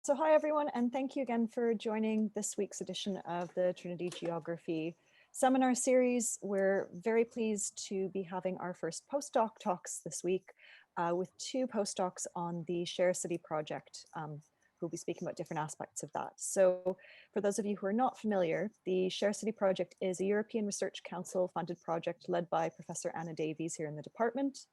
So hi everyone, and thank you again for joining this week's edition of the Trinity Geography Seminar Series. We're very pleased to be having our first postdoc talks this week with two postdocs on the Sharecity project, who'll be speaking about different aspects of that. So for those of you who are not familiar, the Sharecity project is a European Research Council funded project led by Professor Anna Davies here in the department.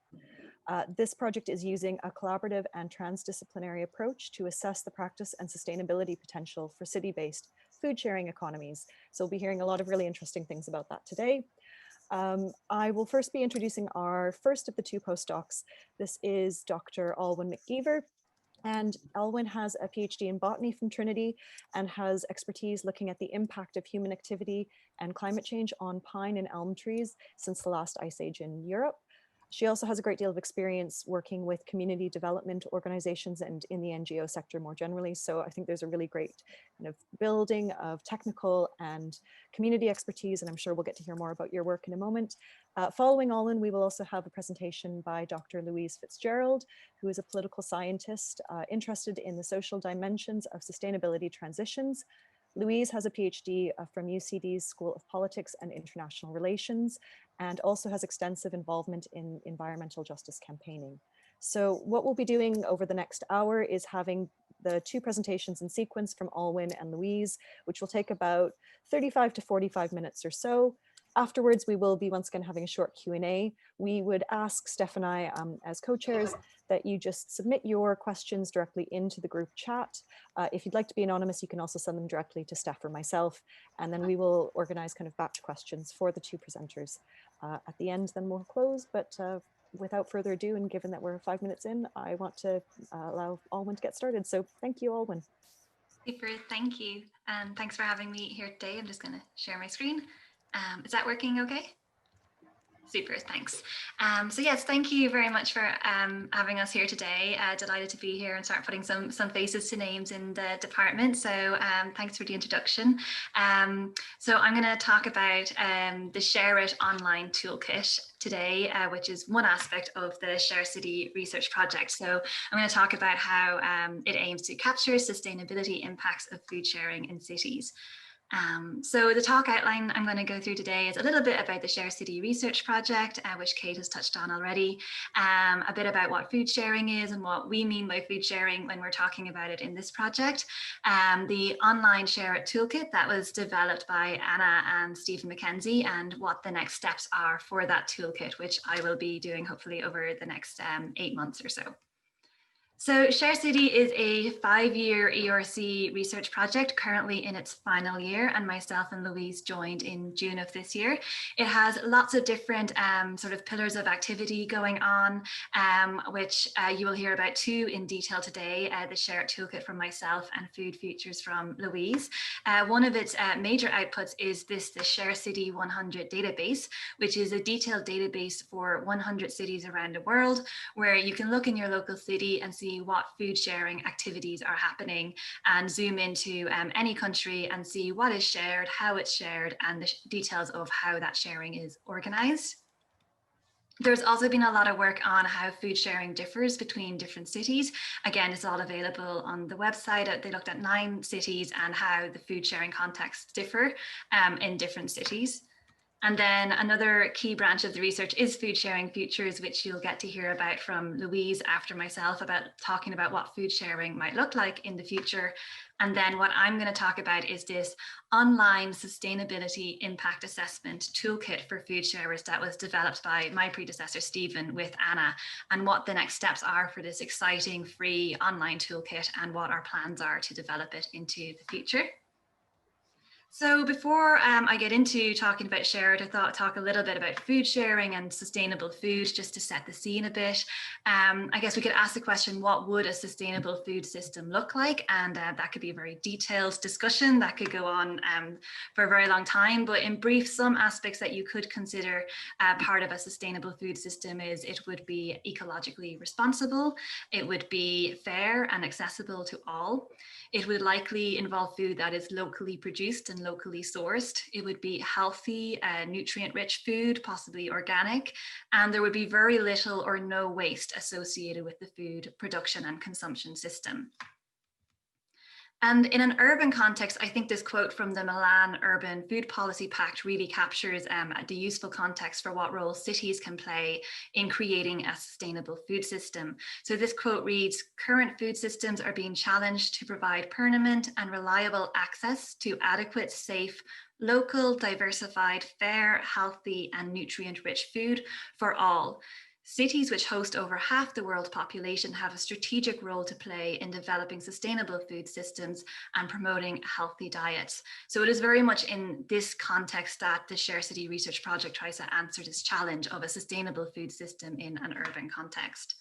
This project is using a collaborative and transdisciplinary approach to assess the practice and sustainability potential for city-based food sharing economies. So we'll be hearing a lot of really interesting things about that today. I will first be introducing our first of the two postdocs. This is Dr. Alwyn McGeever. And Alwyn has a PhD in botany from Trinity and has expertise looking at the impact of human activity and climate change on pine and elm trees since the last ice age in Europe. She also has a great deal of experience working with community development organizations and in the NGO sector more generally. So I think there's a really great kind of building of technical and community expertise, and I'm sure we'll get to hear more about your work in a moment. Following Alwyn, we will also have a presentation by Dr. Louise Fitzgerald, who is a political scientist interested in the social dimensions of sustainability transitions. Louise has a PhD from UCD's School of Politics and International Relations, and also has extensive involvement in environmental justice campaigning. So what we'll be doing over the next hour is having the two presentations in sequence from Alwyn and Louise, which will take about 35 to 45 minutes or so. Afterwards, we will be once again having a short Q&A. We would ask Steph and I as co-chairs that you just submit your questions directly into the group chat. If you'd like to be anonymous, you can also send them directly to Steph or myself, and then we will organize kind of batch questions for the two presenters. At the end, then we'll close, but without further ado, and given that we're 5 minutes in, I want to allow Alwyn to get started. So thank you, Alwyn. Super, thank you. And thanks for having me here today. I'm just going to share my screen. Is that working okay? Super, thanks. So yes, thank you very much for having us here today. Delighted to be here and start putting some faces to names in the department. So thanks for the introduction. So I'm going to talk about the Shareit online toolkit today, which is one aspect of the Sharecity research project. So I'm going to talk about how it aims to capture sustainability impacts of food sharing in cities. So the talk outline I'm going to go through today is a little bit about the Sharecity research project, which Kate has touched on already, a bit about what food sharing is and what we mean by food sharing when we're talking about it in this project, the online Shareit Toolkit that was developed by Anna and Stephen McKenzie, and what the next steps are for that toolkit, which I will be doing hopefully over the next 8 months or so. So Sharecity is a 5-year ERC research project currently in its final year, and myself and Louise joined in June of this year. It has lots of different sort of pillars of activity going on, which you will hear about two in detail today, the Shareit Toolkit from myself and Food Futures from Louise. One of its major outputs is the Sharecity 100 database, which is a detailed database for 100 cities around the world, where you can look in your local city and see what food sharing activities are happening, and zoom into any country and see what is shared, how it's shared, and the details of how that sharing is organized. There's also been a lot of work on how food sharing differs between different cities. Again, it's all available on the website. They looked at 9 cities and how the food sharing contexts differ in different cities. And then another key branch of the research is Food Sharing Futures, which you'll get to hear about from Louise after myself, about talking about what food sharing might look like in the future. And then what I'm going to talk about is this online sustainability impact assessment toolkit for food sharers that was developed by my predecessor, Stephen, with Anna, and what the next steps are for this exciting free online toolkit and what our plans are to develop it into the future. So before I get into talking about Shareit, I thought I'd talk a little bit about food sharing and sustainable food, just to set the scene a bit. I guess we could ask the question, what would a sustainable food system look like? And that could be a very detailed discussion that could go on for a very long time. But in brief, some aspects that you could consider part of a sustainable food system is it would be ecologically responsible, it would be fair and accessible to all. It would likely involve food that is locally produced and locally sourced. It would be healthy, nutrient-rich food, possibly organic, and there would be very little or no waste associated with the food production and consumption system. And in an urban context, I think this quote from the Milan Urban Food Policy Pact really captures the useful context for what role cities can play in creating a sustainable food system. So this quote reads, "Current food systems are being challenged to provide permanent and reliable access to adequate, safe, local, diversified, fair, healthy, and nutrient-rich food for all. Cities, which host over half the world's population, have a strategic role to play in developing sustainable food systems and promoting a healthy diet." So it is very much in this context that the Sharecity research project tries to answer this challenge of a sustainable food system in an urban context.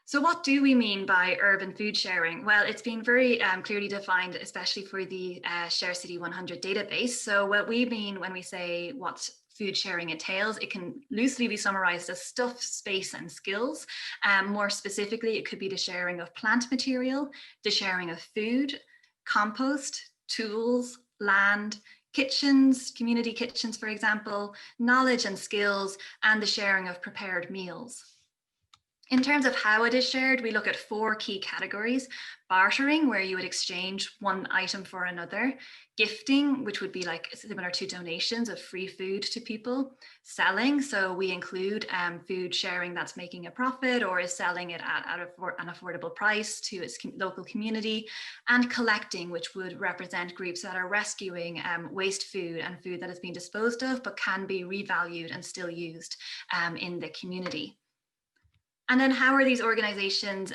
So what do we mean by urban food sharing? Well, it's been very clearly defined, especially for the Sharecity 100 database. So what we mean when we say what food sharing entails, it can loosely be summarized as stuff, space, and skills. More specifically, it could be the sharing of plant material, the sharing of food, compost, tools, land, kitchens, community kitchens, for example, knowledge and skills, and the sharing of prepared meals. In terms of how it is shared, we look at 4 key categories: bartering, where you would exchange one item for another; gifting, which would be like similar to donations of free food to people; selling, so we include food sharing that's making a profit or is selling it at an affordable price to its local community; and collecting, which would represent groups that are rescuing waste food and food that has been disposed of but can be revalued and still used in the community. And then how are these organizations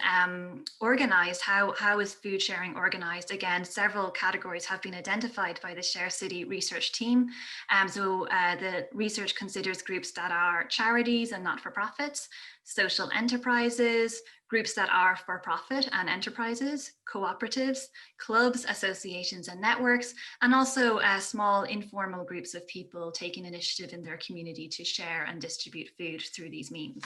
organized? How is food sharing organized? Again, several categories have been identified by the Sharecity research team. The research considers groups that are charities and not-for-profits, social enterprises, groups that are for-profit and enterprises, cooperatives, clubs, associations, and networks, and also small informal groups of people taking initiative in their community to share and distribute food through these means.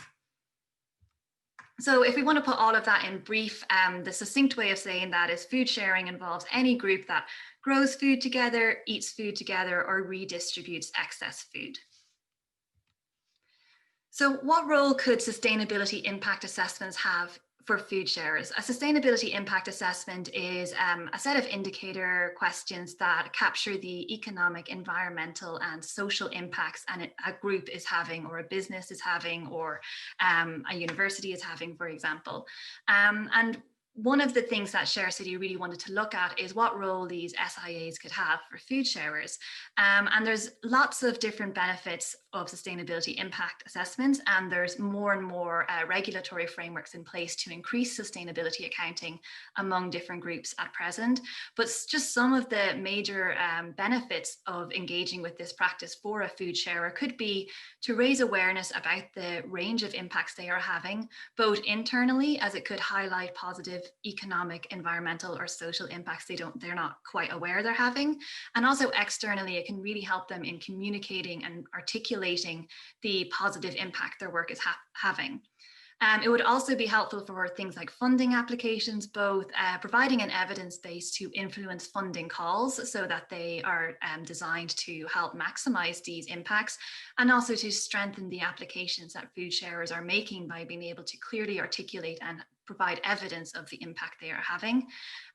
So if we want to put all of that in brief, the succinct way of saying that is food sharing involves any group that grows food together, eats food together, or redistributes excess food. So what role could sustainability impact assessments have for food sharers? A sustainability impact assessment is a set of indicator questions that capture the economic, environmental, and social impacts a group is having, or a business is having, or a university is having, for example. And one of the things that Sharecity really wanted to look at is what role these SIAs could have for food sharers. And there's lots of different benefits of sustainability impact assessments, and there's more and more regulatory frameworks in place to increase sustainability accounting among different groups at present. But just some of the major benefits of engaging with this practice for a food sharer could be to raise awareness about the range of impacts they are having, both internally, as it could highlight positive economic, environmental, or social impacts they're not quite aware they're having, and also externally, it can really help them in communicating and articulating the positive impact their work is having. It would also be helpful for things like funding applications, both providing an evidence base to influence funding calls so that they are designed to help maximize these impacts, and also to strengthen the applications that food sharers are making by being able to clearly articulate and provide evidence of the impact they are having.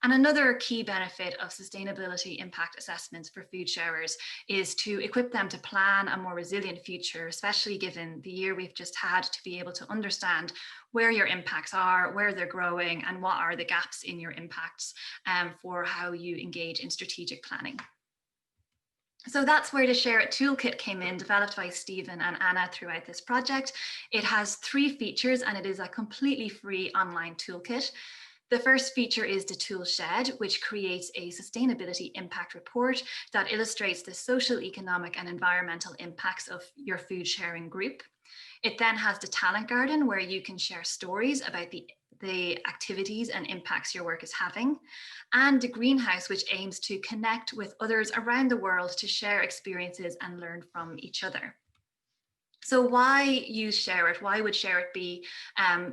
And another key benefit of sustainability impact assessments for food sharers is to equip them to plan a more resilient future, especially given the year we've just had, to be able to understand where your impacts are, where they're growing, and what are the gaps in your impacts for how you engage in strategic planning. So that's where the Shareit Toolkit came in, developed by Stephen and Anna throughout this project. It has 3 features, and it is a completely free online toolkit. The first feature is the tool shed, which creates a sustainability impact report that illustrates the social, economic, and environmental impacts of your food sharing group. It then has the talent garden, where you can share stories about the activities and impacts your work is having, and the greenhouse, which aims to connect with others around the world to share experiences and learn from each other. So why use Shareit? Why would Shareit be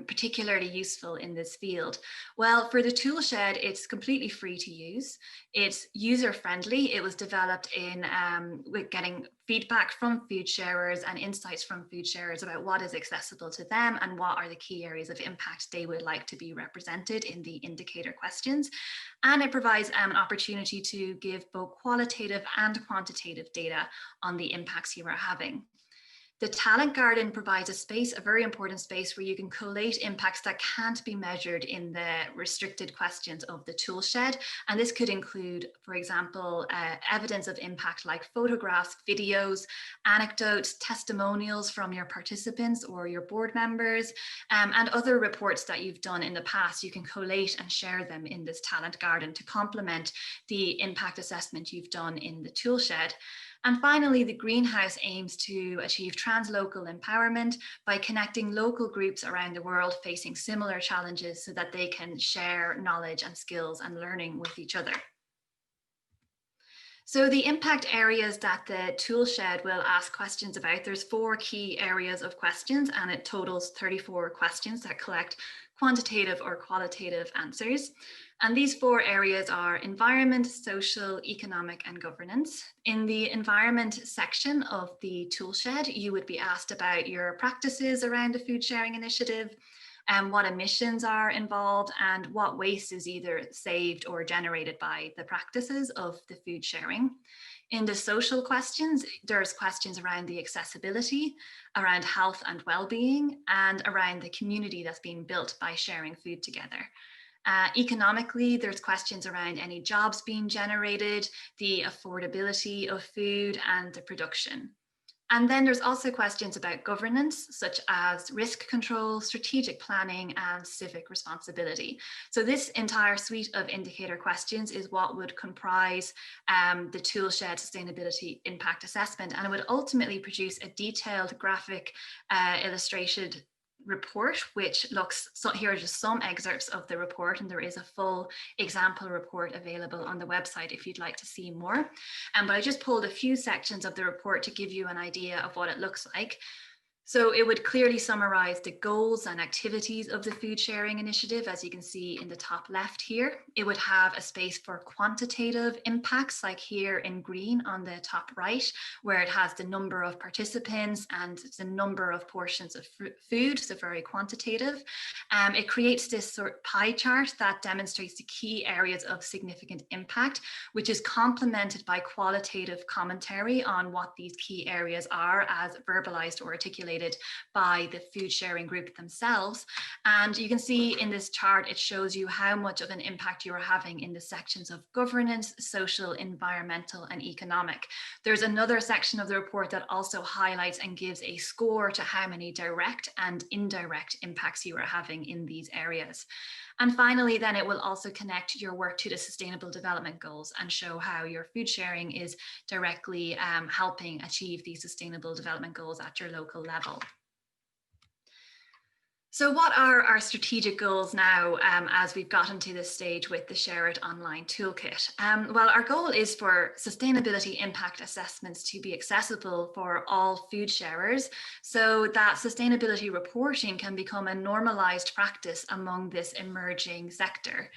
particularly useful in this field? Well, for the toolshed, it's completely free to use. It's user-friendly. It was developed in with getting feedback from food sharers and insights from food sharers about what is accessible to them and what are the key areas of impact they would like to be represented in the indicator questions. And it provides an opportunity to give both qualitative and quantitative data on the impacts you are having. The talent garden provides a space, a very important space where you can collate impacts that can't be measured in the restricted questions of the toolshed. And this could include, for example, evidence of impact like photographs, videos, anecdotes, testimonials from your participants or your board members, and other reports that you've done in the past. You can collate and share them in this talent garden to complement the impact assessment you've done in the toolshed. And finally, the greenhouse aims to achieve translocal empowerment by connecting local groups around the world facing similar challenges so that they can share knowledge and skills and learning with each other. So the impact areas that the toolshed will ask questions about, there's 4 key areas of questions, and it totals 34 questions that collect quantitative or qualitative answers. And these 4 areas are environment, social, economic, and governance. In the environment section of the toolshed, you would be asked about your practices around the food sharing initiative, and what emissions are involved, and what waste is either saved or generated by the practices of the food sharing. In the social questions, there's questions around the accessibility, around health and well-being, and around the community that's being built by sharing food together. Economically, there's questions around any jobs being generated, the affordability of food, and the production. And then there's also questions about governance, such as risk control, strategic planning, and civic responsibility. So this entire suite of indicator questions is what would comprise the toolshed sustainability impact assessment, and it would ultimately produce a detailed graphic illustrated report, which looks, so here are just some excerpts of the report, and there is a full example report available on the website if you'd like to see more. But I just pulled a few sections of the report to give you an idea of what it looks like. So it would clearly summarize the goals and activities of the food sharing initiative, as you can see in the top left here. It would have a space for quantitative impacts, like here in green on the top right, where it has the number of participants and the number of portions of food, so very quantitative. It creates this sort of pie chart that demonstrates the key areas of significant impact, which is complemented by qualitative commentary on what these key areas are as verbalized or articulated by the food sharing group themselves. And you can see in this chart, it shows you how much of an impact you're having in the sections of governance, social, environmental, and economic. There's another section of the report that also highlights and gives a score to how many direct and indirect impacts you are having in these areas. And finally, then it will also connect your work to the Sustainable Development Goals and show how your food sharing is directly helping achieve these Sustainable Development Goals at your local level. So what are our strategic goals now as we've gotten to this stage with the Shareit Online Toolkit? Well, our goal is for sustainability impact assessments to be accessible for all food sharers so that sustainability reporting can become a normalized practice among this emerging sector.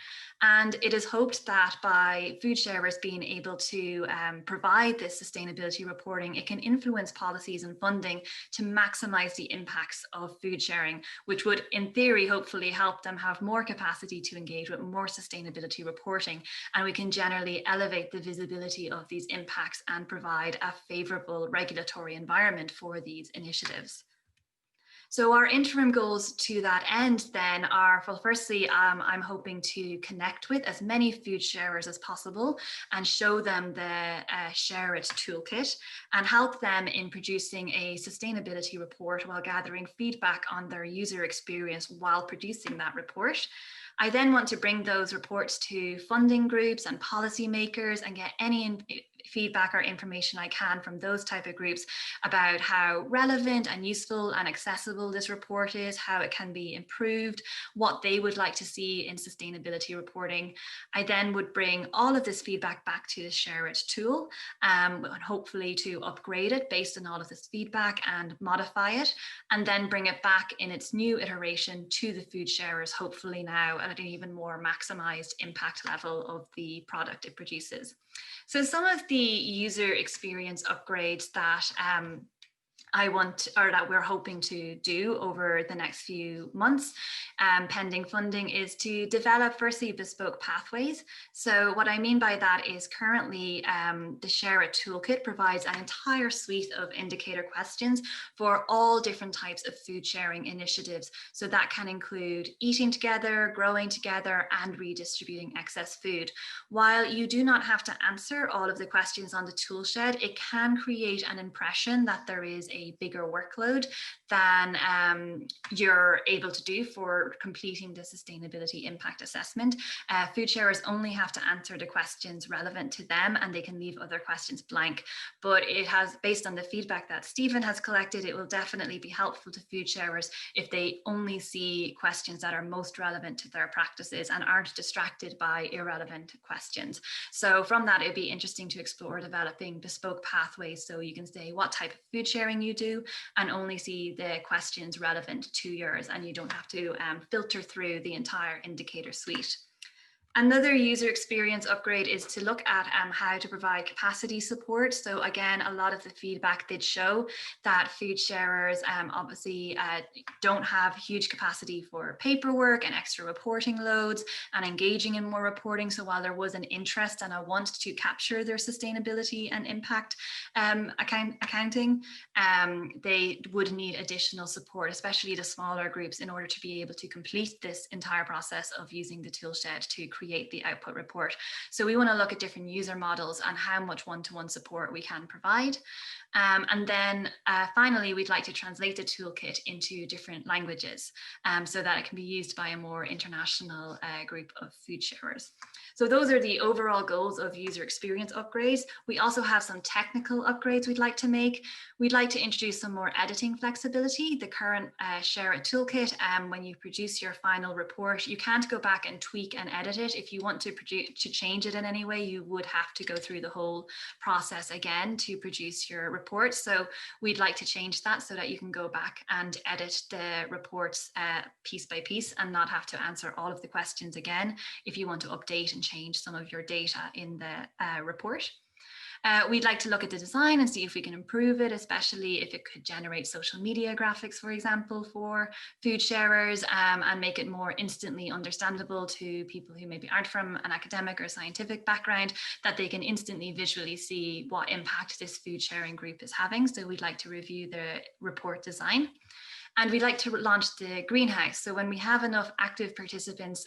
And it is hoped that by food sharers being able to provide this sustainability reporting, it can influence policies and funding to maximize the impacts of food sharing, which would, in theory, hopefully help them have more capacity to engage with more sustainability reporting. And we can generally elevate the visibility of these impacts and provide a favorable regulatory environment for these initiatives. So our interim goals to that end then are, well, firstly, I'm hoping to connect with as many food sharers as possible and show them the Shareit Toolkit and help them in producing a sustainability report while gathering feedback on their user experience while producing that report. I then want to bring those reports to funding groups and policymakers and get any feedback or information I can from those type of groups about how relevant and useful and accessible this report is, how it can be improved, what they would like to see in sustainability reporting. I then would bring all of this feedback back to the Shareit tool, and hopefully to upgrade it based on all of this feedback and modify it, and then bring it back in its new iteration to the food sharers, hopefully now at an even more maximized impact level of the product it produces. So some of the user experience upgrades that I want, or that we're hoping to do over the next few months, pending funding, is to develop firstly bespoke pathways. So what I mean by that is currently the Shareit Toolkit provides an entire suite of indicator questions for all different types of food sharing initiatives. So that can include eating together, growing together, and redistributing excess food. While you do not have to answer all of the questions on the toolshed, it can create an impression that there is a bigger workload than you're able to do for completing the sustainability impact assessment. Food sharers only have to answer the questions relevant to them, and they can leave other questions blank. But it has, based on the feedback that Stephen has collected, it will definitely be helpful to food sharers if they only see questions that are most relevant to their practices and aren't distracted by irrelevant questions. So from that, it'd be interesting to explore developing bespoke pathways, so you can say what type of food sharing you do and only see the questions relevant to yours, and you don't have to filter through the entire indicator suite. Another user experience upgrade is to look at how to provide capacity support. So again, a lot of the feedback did show that food sharers obviously don't have huge capacity for paperwork and extra reporting loads and engaging in more reporting. So while there was an interest and a want to capture their sustainability and impact accounting, they would need additional support, especially the smaller groups, in order to be able to complete this entire process of using the toolshed to create the output report. So we want to look at different user models and how much one-to-one support we can provide. And then finally, we'd like to translate the toolkit into different languages so that it can be used by a more international group of food sharers. So those are the overall goals of user experience upgrades. We also have some technical upgrades we'd like to make. We'd like to introduce some more editing flexibility. The current Shareit Toolkit, when you produce your final report, you can't go back and tweak and edit it. If you want to change it in any way, you would have to go through the whole process again to produce your report. So we'd like to change that so that you can go back and edit the reports piece by piece and not have to answer all of the questions again if you want to update and change some of your data in the report. We'd like to look at the design and see if we can improve it, especially if it could generate social media graphics, for example, for food sharers, and make it more instantly understandable to people who maybe aren't from an academic or scientific background, that they can instantly visually see what impact this food sharing group is having. So we'd like to review the report design. And we'd like to launch the greenhouse. So when we have enough active participants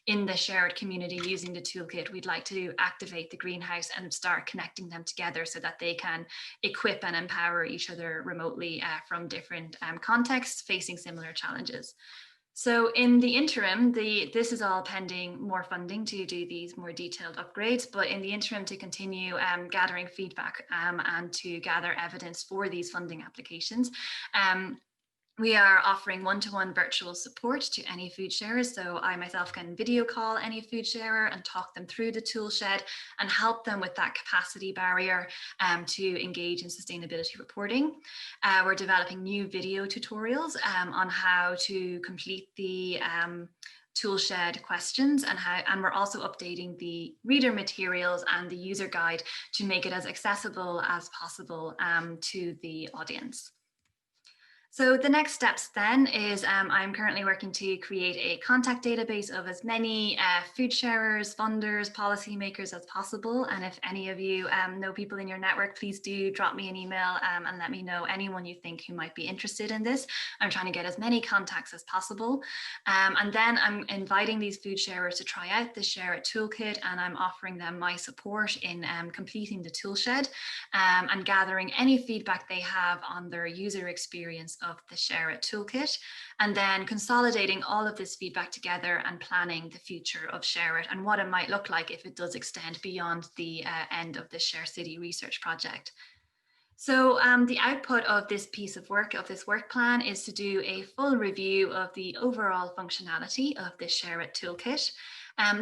in the Shareit community using the toolkit, we'd like to activate the greenhouse and start connecting them together so that they can equip and empower each other remotely from different contexts facing similar challenges. So in the interim, this is all pending more funding to do these more detailed upgrades, but in the interim to continue gathering feedback and to gather evidence for these funding applications. We are offering one-to-one virtual support to any food sharers. So I myself can video call any food sharer and talk them through the toolshed and help them with that capacity barrier to engage in sustainability reporting. We're developing new video tutorials on how to complete the toolshed questions, and we're also updating the reader materials and the user guide to make it as accessible as possible to the audience. So the next steps then is I'm currently working to create a contact database of as many food sharers, funders, policymakers as possible. And if any of you know people in your network, please do drop me an email and let me know anyone you think who might be interested in this. I'm trying to get as many contacts as possible. And then I'm inviting these food sharers to try out the Shareit Toolkit, and I'm offering them my support in completing the toolshed and gathering any feedback they have on their user experience of the Shareit Toolkit, and then consolidating all of this feedback together and planning the future of Shareit and what it might look like if it does extend beyond the end of the Sharecity research project. So the output of this piece of work, of this work plan, is to do a full review of the overall functionality of the Shareit Toolkit,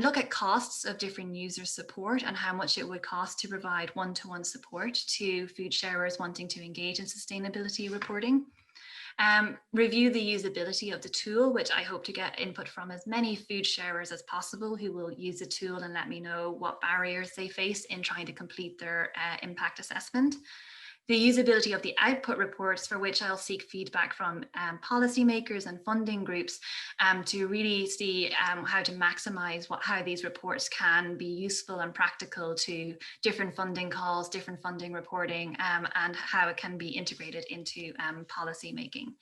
look at costs of different user support and how much it would cost to provide one-to-one support to food sharers wanting to engage in sustainability reporting. Review the usability of the tool, which I hope to get input from as many food sharers as possible who will use the tool and let me know what barriers they face in trying to complete their impact assessment. The usability of the output reports, for which I'll seek feedback from policymakers and funding groups to really see how to maximize how these reports can be useful and practical to different funding calls, different funding reporting, and how it can be integrated into policy making.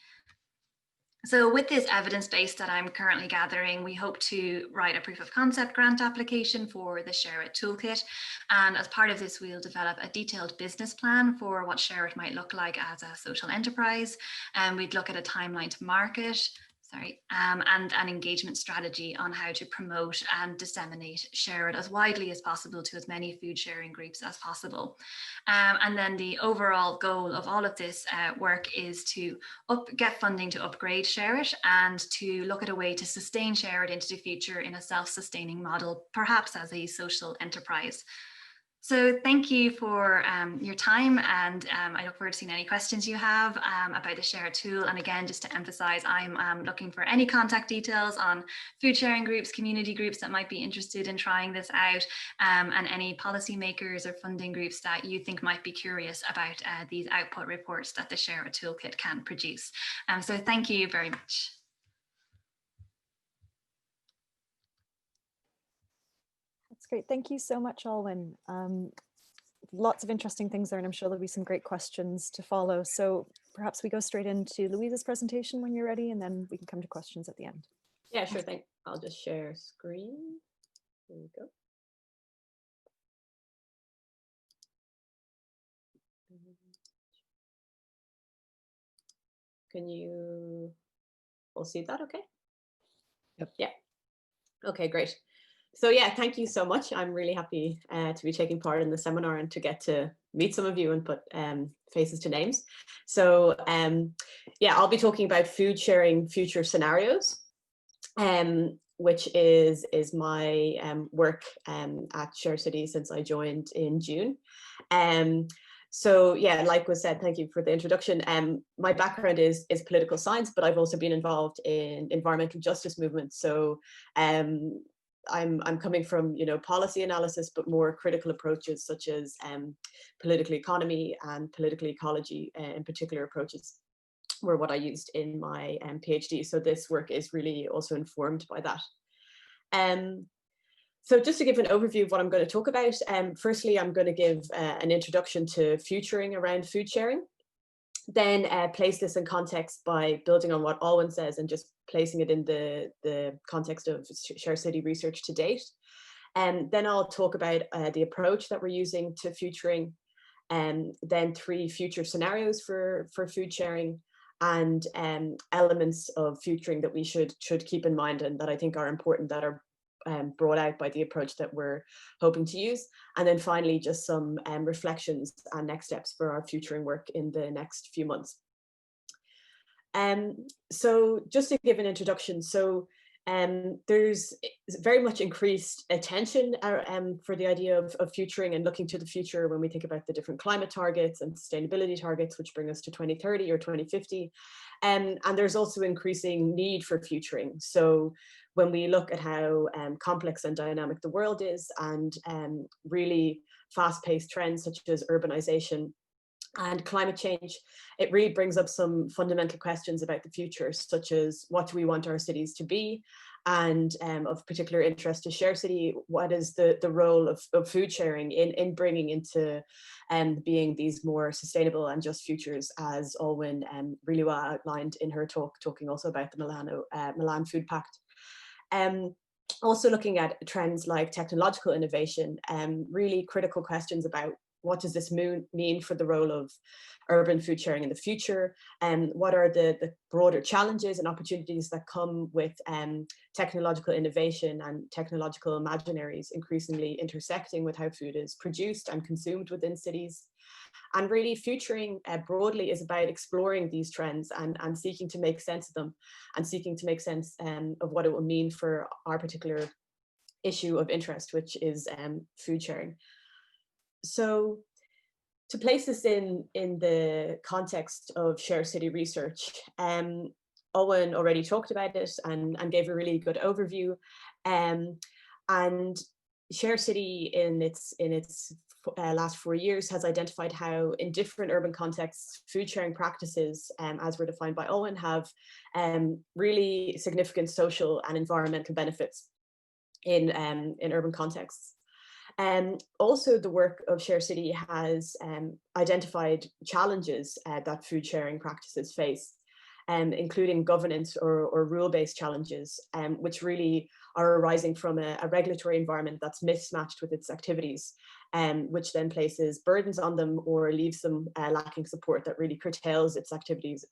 So with this evidence base that I'm currently gathering, we hope to write a proof of concept grant application for the Shareit Toolkit. And as part of this, we'll develop a detailed business plan for what Shareit might look like as a social enterprise. And we'd look at a timeline to market, and an engagement strategy on how to promote and disseminate Shareit as widely as possible to as many food sharing groups as possible. And then the overall goal of all of this work is to get funding to upgrade Shareit and to look at a way to sustain Shareit into the future in a self-sustaining model, perhaps as a social enterprise. So thank you for your time, and I look forward to seeing any questions you have about the Shareit tool. And again, just to emphasize, I'm looking for any contact details on food sharing groups, community groups that might be interested in trying this out, and any policymakers or funding groups that you think might be curious about these output reports that the Shareit Toolkit can produce. So thank you very much. That's great. Thank you so much, Alwyn. Lots of interesting things there, and I'm sure there'll be some great questions to follow. So perhaps we go straight into Louisa's presentation when you're ready, and then we can come to questions at the end. Yeah, sure thing. I'll just share screen. There we go. Can you all see that okay? Yep. Yeah. Okay, great. So yeah, thank you so much. I'm really happy to be taking part in the seminar and to get to meet some of you and put faces to names. So yeah, I'll be talking about food sharing future scenarios, which is my work at Sharecity since I joined in June. So yeah, like was said, thank you for the introduction. My background is political science, but I've also been involved in environmental justice movements. So I'm coming from, policy analysis, but more critical approaches such as political economy and political ecology in particular approaches were what I used in my PhD. So this work is really also informed by that. So just to give an overview of what I'm going to talk about, firstly, I'm going to give an introduction to futuring around food sharing, then place this in context by building on what Alwyn says and just placing it in the context of Sharecity research to date. And then I'll talk about the approach that we're using to futuring, and then 3 future scenarios for food sharing, and elements of futuring that we should keep in mind and that I think are important, that are brought out by the approach that we're hoping to use. And then finally, just some reflections and next steps for our futuring work in the next few months. So just to give an introduction, so there's very much increased attention for the idea of futuring and looking to the future when we think about the different climate targets and sustainability targets, which bring us to 2030 or 2050. And there's also increasing need for futuring. So when we look at how complex and dynamic the world is, and really fast-paced trends such as urbanization and climate change, it really brings up some fundamental questions about the future, such as what do we want our cities to be? And of particular interest to Sharecity, what is the role of food sharing in bringing into being these more sustainable and just futures, as Alwyn really well outlined in her talk, talking also about the Milan Food Pact. Also looking at trends like technological innovation, really critical questions about what does this mean for the role of urban food sharing in the future, and what are the broader challenges and opportunities that come with technological innovation and technological imaginaries increasingly intersecting with how food is produced and consumed within cities. And really futuring broadly is about exploring these trends and seeking to make sense of them, and seeking to make sense of what it will mean for our particular issue of interest, which is food sharing. So to place this in the context of Sharecity research, Owen already talked about it and gave a really good overview. And Sharecity in its last 4 years has identified how in different urban contexts, food sharing practices, as were defined by Owen, have really significant social and environmental benefits in urban contexts. Also, the work of Sharecity has identified challenges that food sharing practices face, including governance or rule-based challenges, which really are arising from a regulatory environment that's mismatched with its activities, which then places burdens on them or leaves them lacking support that really curtails its activities,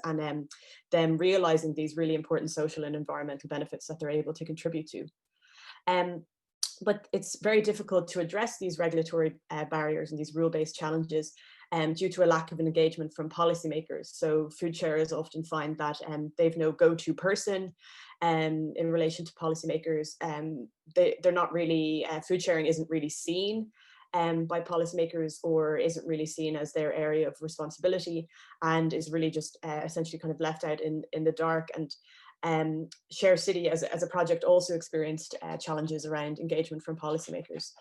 and them realizing these really important social and environmental benefits that they're able to contribute to. But it's very difficult to address these regulatory barriers and these rule-based challenges due to a lack of engagement from policymakers. So food sharers often find that they've no go-to person in relation to policymakers. They're not really, food sharing isn't really seen by policymakers, or isn't really seen as their area of responsibility, and is really just essentially kind of left out in the dark. And Sharecity as a project also experienced challenges around engagement from policymakers.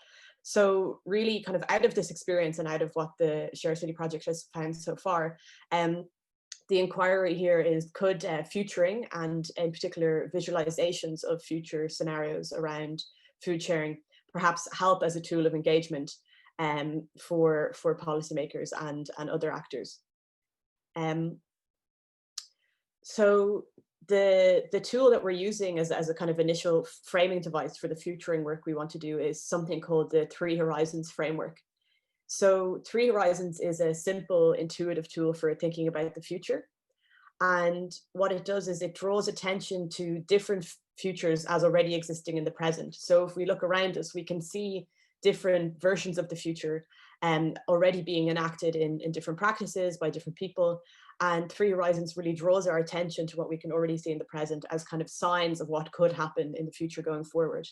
So really kind of out of this experience and out of what the Sharecity project has found so far, the inquiry here is, could futuring, and in particular visualizations of future scenarios around food sharing, perhaps help as a tool of engagement for policymakers and other actors. So the tool that we're using as a kind of initial framing device for the futuring work we want to do is something called the 3 Horizons framework. So 3 Horizons is a simple, intuitive tool for thinking about the future. And what it does is it draws attention to different futures as already existing in the present. So if we look around us, we can see different versions of the future already being enacted in different practices by different people. And 3 Horizons really draws our attention to what we can already see in the present as kind of signs of what could happen in the future going forward.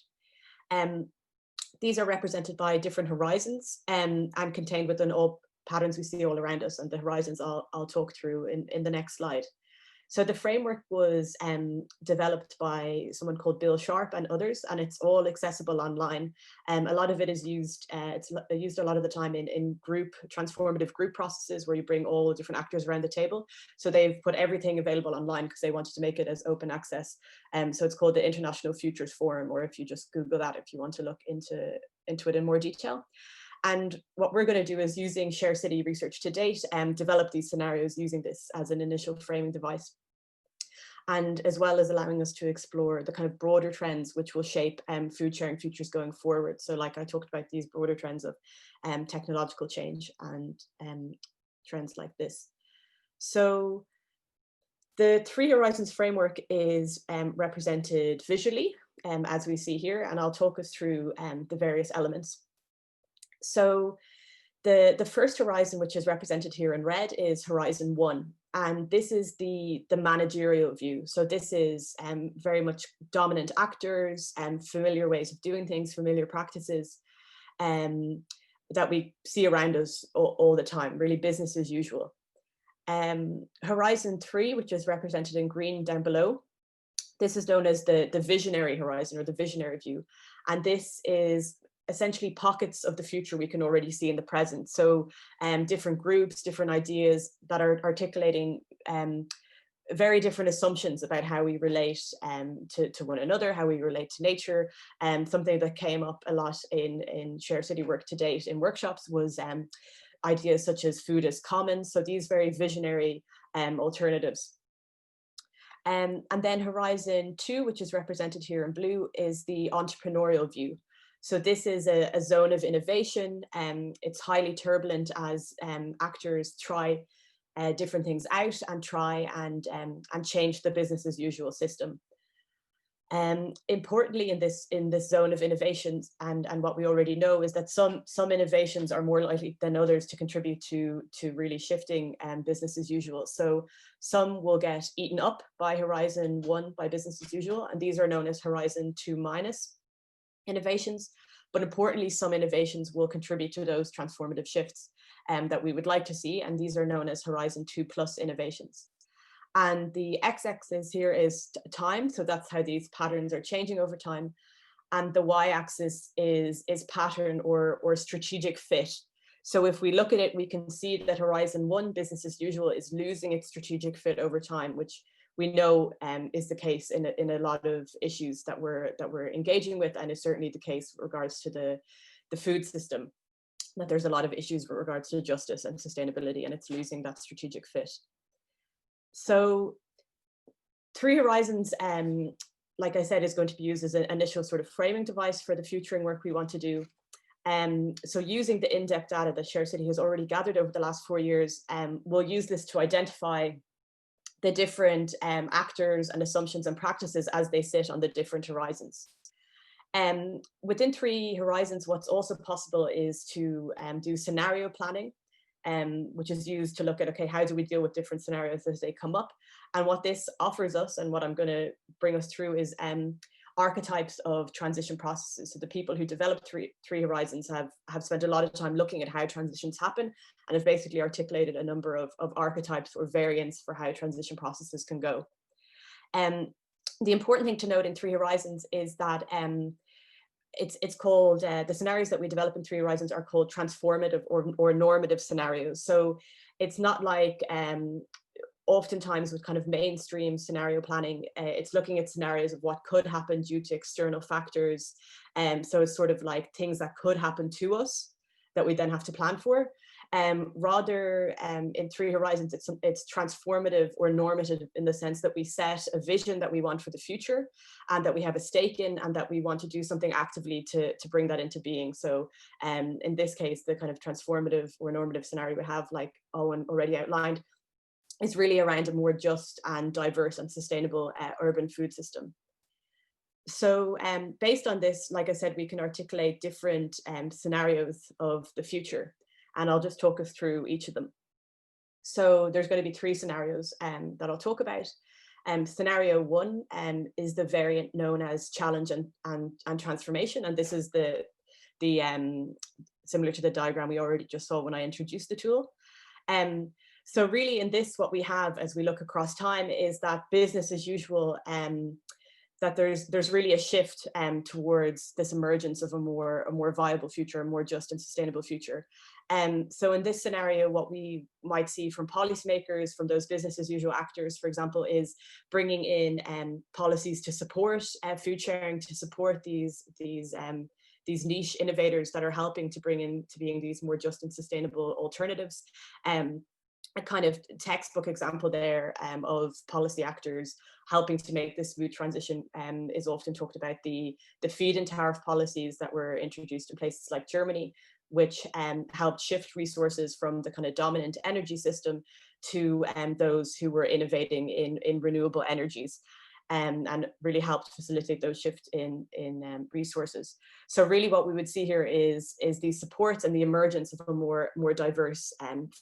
These are represented by different horizons and contained within all patterns we see all around us. And the horizons I'll talk through in the next slide. So the framework was developed by someone called Bill Sharp and others, and it's all accessible online. A lot of it is used, it's used a lot of the time in transformative group processes where you bring all the different actors around the table. So they've put everything available online because they wanted to make it as open access. So it's called the International Futures Forum, or if you just Google that, if you want to look into it in more detail. And what we're going to do is, using Sharecity research to date, develop these scenarios using this as an initial framing device, and as well as allowing us to explore the kind of broader trends which will shape food sharing futures going forward. So like I talked about, these broader trends of technological change and trends like this. So the 3 Horizons framework is represented visually, as we see here, and I'll talk us through the various elements. So the first horizon, which is represented here in red, is Horizon 1. And this is the managerial view. So this is very much dominant actors and familiar ways of doing things, familiar practices that we see around us all the time, really business as usual. Horizon 3, which is represented in green down below, this is known as the visionary horizon, or the visionary view. And this is essentially pockets of the future we can already see in the present. So different groups, different ideas that are articulating very different assumptions about how we relate to one another, how we relate to nature. Something that came up a lot in Sharecity work to date in workshops was ideas such as food as commons. So these very visionary alternatives. And then Horizon 2, which is represented here in blue, is the entrepreneurial view. So this is a zone of innovation. It's highly turbulent as actors try different things out and try and change the business as usual system. Importantly, in this zone of innovations, and what we already know is that some innovations are more likely than others to contribute to really shifting business as usual. So some will get eaten up by Horizon 1 by business as usual, and these are known as Horizon 2 minus innovations. But importantly, some innovations will contribute to those transformative shifts that we would like to see, and these are known as Horizon 2 plus innovations. And the x-axis here is time, so that's how these patterns are changing over time. And the y-axis is pattern or strategic fit. So if we look at it, we can see that Horizon 1 business as usual is losing its strategic fit over time, which we know is the case in a lot of issues that we're engaging with, and is certainly the case with regards to the food system, that there's a lot of issues with regards to justice and sustainability, and it's losing that strategic fit. So Three Horizons, like I said, is going to be used as an initial sort of framing device for the futuring work we want to do. So using the in-depth data that Sharecity has already gathered over the last 4 years, we'll use this to identify the different actors and assumptions and practices as they sit on the different horizons. Within Three Horizons, what's also possible is to do scenario planning, which is used to look at, okay, how do we deal with different scenarios as they come up? And what this offers us, and what I'm going to bring us through, is archetypes of transition processes. So the people who developed Three Horizons have spent a lot of time looking at how transitions happen, and have basically articulated a number of archetypes or variants for how transition processes can go. The important thing to note in Three Horizons is that it's called, the scenarios that we develop in Three Horizons are called transformative or normative scenarios. So it's not like oftentimes with kind of mainstream scenario planning, it's looking at scenarios of what could happen due to external factors. So it's sort of like things that could happen to us that we then have to plan for. Rather, in Three Horizons, it's transformative or normative in the sense that we set a vision that we want for the future, and that we have a stake in, and that we want to do something actively to bring that into being. So in this case, the kind of transformative or normative scenario we have, like Owen already outlined, is really around a more just and diverse and sustainable urban food system. So based on this, like I said, we can articulate different scenarios of the future. And I'll just talk us through each of them. So there's going to be 3 scenarios that I'll talk about. Scenario 1 is the variant known as challenge and transformation. And this is the similar to the diagram we already just saw when I introduced the tool. So really in this, what we have as we look across time is that business as usual, that there's really a shift towards this emergence of a more viable future, a more just and sustainable future. So in this scenario, what we might see from policymakers, from those business as usual actors, for example, is bringing in policies to support food sharing, to support these niche innovators that are helping to bring into being these more just and sustainable alternatives. A kind of textbook example there of policy actors helping to make this food transition is often talked about the feed-in tariff policies that were introduced in places like Germany, which helped shift resources from the kind of dominant energy system to those who were innovating in renewable energies. And really helped facilitate those shifts in resources. So really what we would see here is these supports and the emergence of a more diverse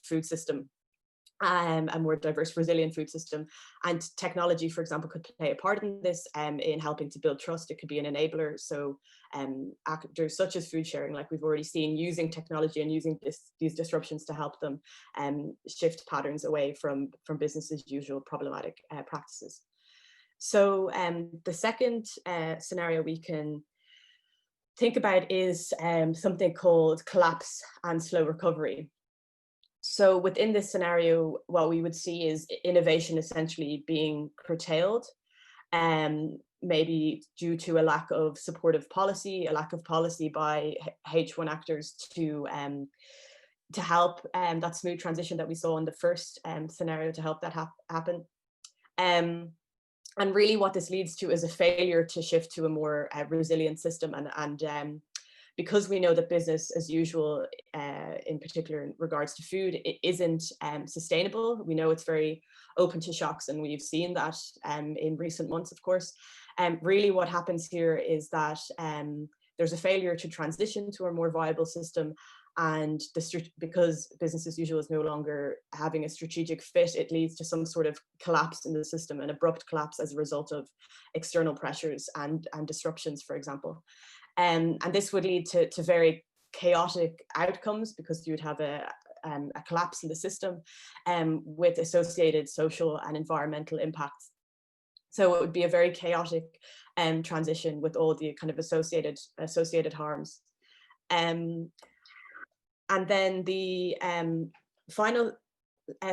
food system, a more diverse, resilient food system. And technology, for example, could play a part in this in helping to build trust. It could be an enabler. So actors such as food sharing, like we've already seen, using technology and using these disruptions to help them shift patterns away from business as usual problematic practices. So the second scenario we can think about is something called collapse and slow recovery. So within this scenario, what we would see is innovation essentially being curtailed, maybe due to a lack of supportive policy, a lack of policy by H1 actors to help that smooth transition that we saw in the first scenario, to help that happen. And really what this leads to is a failure to shift to a more resilient system, and because we know that business as usual, in particular in regards to food, it isn't sustainable. We know it's very open to shocks, and we've seen that in recent months, of course. Really what happens here is that there's a failure to transition to a more viable system, and because business as usual is no longer having a strategic fit, it leads to some sort of collapse in the system, an abrupt collapse as a result of external pressures and disruptions, for example. And this would lead to very chaotic outcomes, because you would have a collapse in the system with associated social and environmental impacts. So it would be a very chaotic transition with all the kind of associated harms. And then the final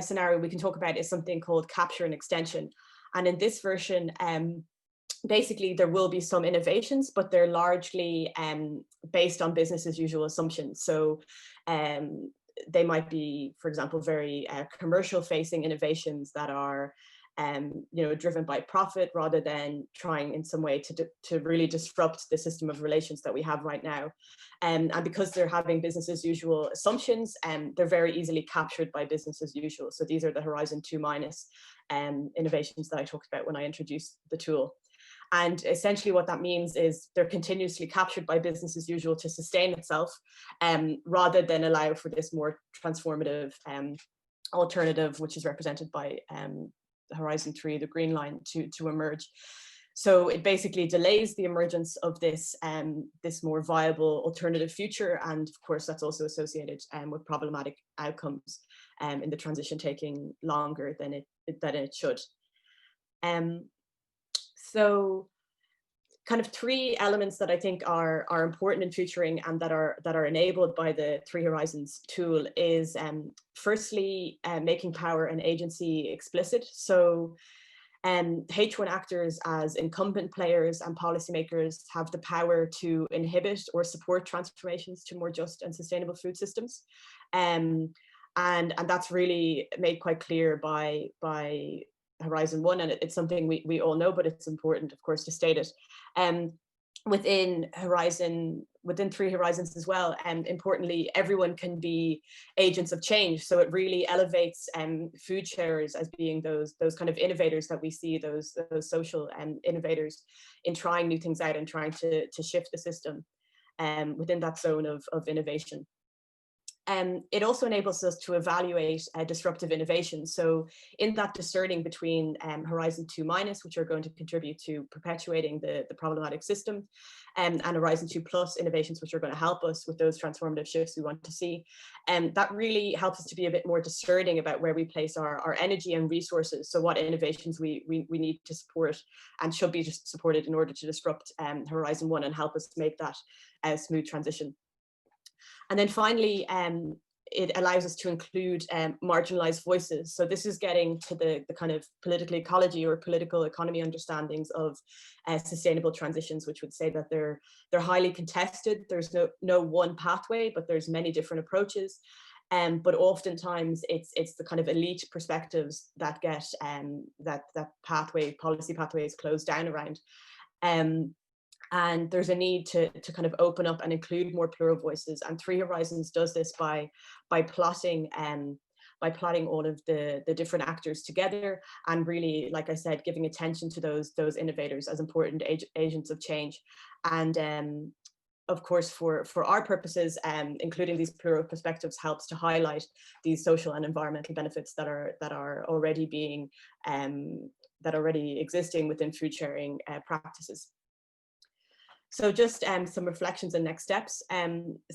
scenario we can talk about is something called capture and extension. And in this version, basically there will be some innovations, but they're largely based on business as usual assumptions. So they might be, for example, very commercial facing innovations that are driven by profit, rather than trying in some way to really disrupt the system of relations that we have right now. And because they're having business as usual assumptions, they're very easily captured by business as usual. So these are the Horizon 2- innovations that I talked about when I introduced the tool. And essentially what that means is they're continuously captured by business as usual to sustain itself, rather than allow for this more transformative alternative, which is represented by Horizon 3, the green line, to emerge. So it basically delays the emergence of this more viable alternative future, and of course that's also associated with problematic outcomes in the transition taking longer than it should. So kind of three elements that I think are important in futuring and that are enabled by the 3 Horizons tool is firstly making power and agency explicit. So H1 actors as incumbent players and policymakers have the power to inhibit or support transformations to more just and sustainable food systems. And that's really made quite clear by Horizon 1, and it's something we all know, but it's important, of course, to state it. Within 3 Horizons as well, and importantly, everyone can be agents of change. So it really elevates food sharers as being those kind of innovators that we see, those social innovators in trying new things out and trying to shift the system within that zone of innovation. It also enables us to evaluate disruptive innovation. So in that discerning between Horizon 2-, which are going to contribute to perpetuating the problematic system, and Horizon 2+ innovations, which are going to help us with those transformative shifts we want to see. That really helps us to be a bit more discerning about where we place our energy and resources. So what innovations we need to support and should be supported in order to disrupt Horizon 1 and help us make that a smooth transition. And then finally, it allows us to include marginalized voices. So this is getting to the kind of political ecology or political economy understandings of sustainable transitions, which would say that they're highly contested. There's no one pathway, but there's many different approaches. But oftentimes it's the kind of elite perspectives that get that policy pathways closed down around. And there's a need to kind of open up and include more plural voices. And 3 Horizons does this by plotting all of the different actors together, and really, like I said, giving attention to those innovators as important agents of change. And of course, for our purposes, including these plural perspectives helps to highlight these social and environmental benefits that are already being existing within food sharing practices. So just some reflections and next steps.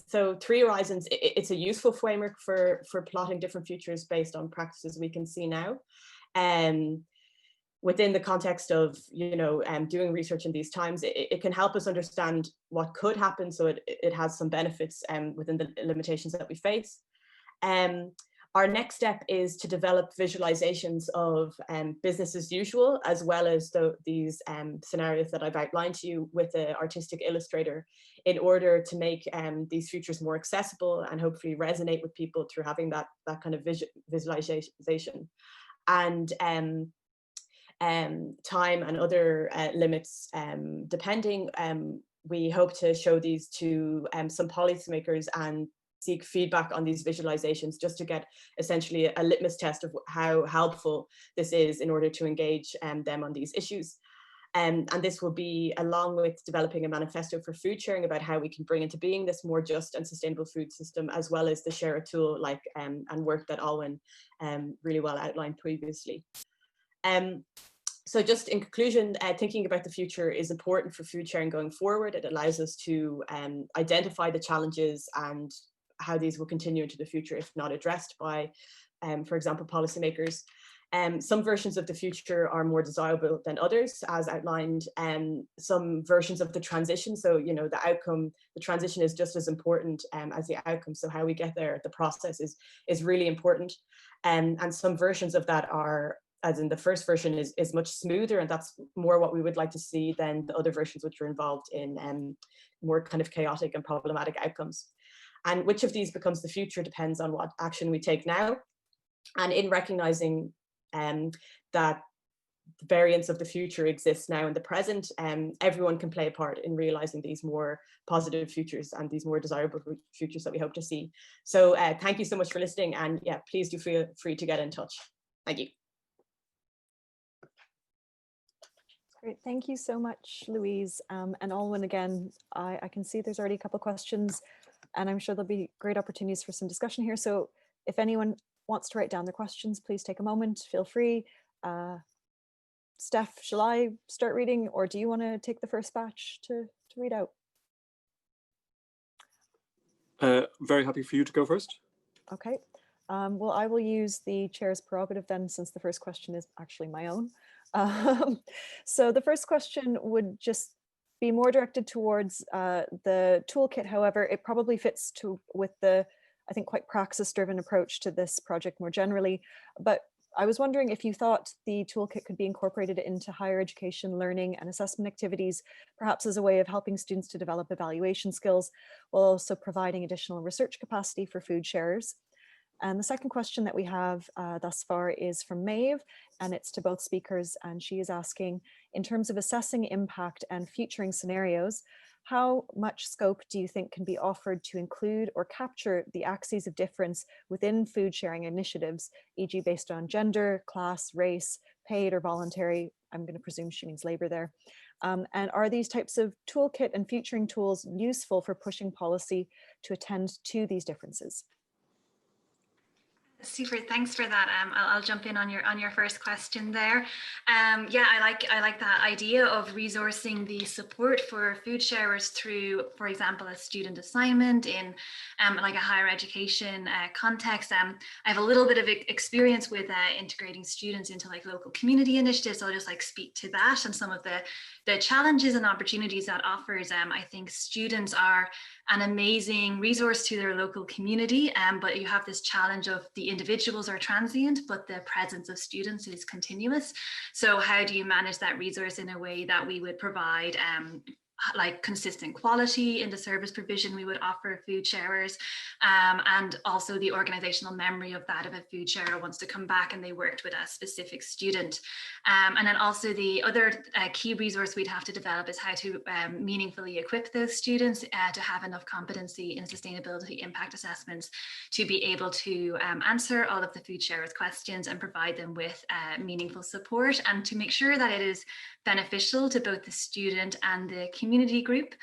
So 3 Horizons, it's a useful framework for plotting different futures based on practices we can see now. Within the context of doing research in these times, it can help us understand what could happen, so it has some benefits within the limitations that we face. Our next step is to develop visualizations of business as usual, as well as these scenarios that I've outlined to you with an artistic illustrator, in order to make these futures more accessible and hopefully resonate with people through having that kind of visualization. And time and other limits depending, we hope to show these to some policymakers and seek feedback on these visualizations, just to get essentially a litmus test of how helpful this is in order to engage them on these issues. And this will be along with developing a manifesto for food sharing about how we can bring into being this more just and sustainable food system, as well as the Shareit tool and work that Alwyn really well outlined previously. So just in conclusion, thinking about the future is important for food sharing going forward. It allows us to identify the challenges and how these will continue into the future if not addressed by, for example, policymakers. Some versions of the future are more desirable than others, as outlined. Some versions of the transition, so the outcome, the transition is just as important as the outcome. So how we get there, the process is really important. And some versions of that are, as in the first version, is much smoother, and that's more what we would like to see than the other versions which are involved in more kind of chaotic and problematic outcomes. And which of these becomes the future depends on what action we take now. And in recognizing that the variants of the future exist now in the present, everyone can play a part in realizing these more positive futures and these more desirable futures that we hope to see. So thank you so much for listening, and yeah, please do feel free to get in touch. Thank you. Great, thank you so much, Louise. And Alwyn, again, I can see there's already a couple of questions, and I'm sure there'll be great opportunities for some discussion here. So if anyone wants to write down their questions, please take a moment, feel free. Steph, shall I start reading, or do you want to take the first batch to read out? Very happy for you to go first. Okay, well, I will use the chair's prerogative then, since the first question is actually my own. So the first question would just be more directed towards the toolkit. However, it probably fits with the, I think, quite praxis-driven approach to this project more generally. But I was wondering if you thought the toolkit could be incorporated into higher education learning and assessment activities, perhaps as a way of helping students to develop evaluation skills, while also providing additional research capacity for food sharers. And the second question that we have thus far is from Maeve, and it's to both speakers, and she is asking, in terms of assessing impact and featuring scenarios, how much scope do you think can be offered to include or capture the axes of difference within food sharing initiatives, e.g. based on gender, class, race, paid or voluntary? I'm going to presume she means labor there. And are these types of toolkit and featuring tools useful for pushing policy to attend to these differences? Super, thanks for that. I'll jump in on your first question there. Yeah, I like that idea of resourcing the support for food sharers through, for example, a student assignment in like a higher education context. I have a little bit of experience with integrating students into like local community initiatives. So I'll just like speak to that and some of the challenges and opportunities that offers. I think students are an amazing resource to their local community, but you have this challenge of the individuals are transient, but the presence of students is continuous. So how do you manage that resource in a way that we would provide like consistent quality in the service provision we would offer food sharers, and also the organizational memory of that if a food sharer wants to come back and they worked with a specific student. And then also the other key resource we'd have to develop is how to meaningfully equip those students to have enough competency in sustainability impact assessments to be able to answer all of the food sharers' questions and provide them with meaningful support, and to make sure that it is beneficial to both the student and the community group.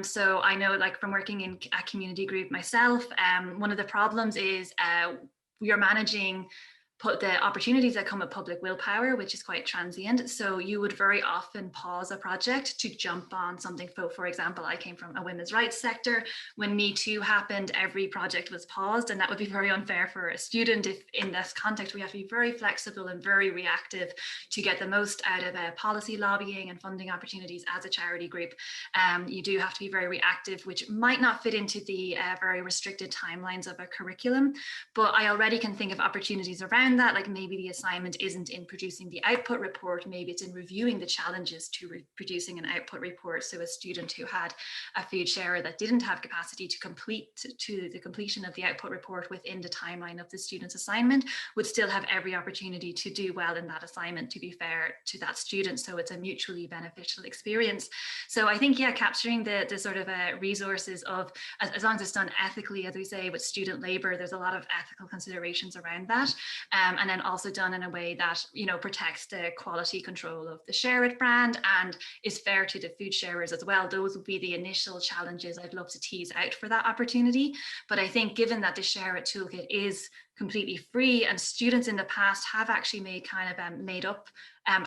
So I know, like from working in a community group myself, one of the problems is we are managing the opportunities that come with public willpower, which is quite transient. So you would very often pause a project to jump on something. For example, I came from a women's rights sector. When Me Too happened, every project was paused, and that would be very unfair for a student. If in this context, we have to be very flexible and very reactive to get the most out of policy lobbying and funding opportunities as a charity group. You do have to be very reactive, which might not fit into the very restricted timelines of a curriculum, but I already can think of opportunities around around that, like maybe the assignment isn't in producing the output report, maybe it's in reviewing the challenges to producing an output report. So a student who had a food sharer that didn't have capacity to complete to the completion of the output report within the timeline of the student's assignment would still have every opportunity to do well in that assignment, to be fair to that student. So it's a mutually beneficial experience. So I think, yeah, capturing the sort of resources of, as long as it's done ethically, as we say, with student labor, there's a lot of ethical considerations around that. And then also done in a way that, you know, protects the quality control of the Shareit brand and is fair to the food sharers as well. Those would be the initial challenges I'd love to tease out for that opportunity. But I think given that the Shareit Toolkit is completely free, and students in the past have actually made up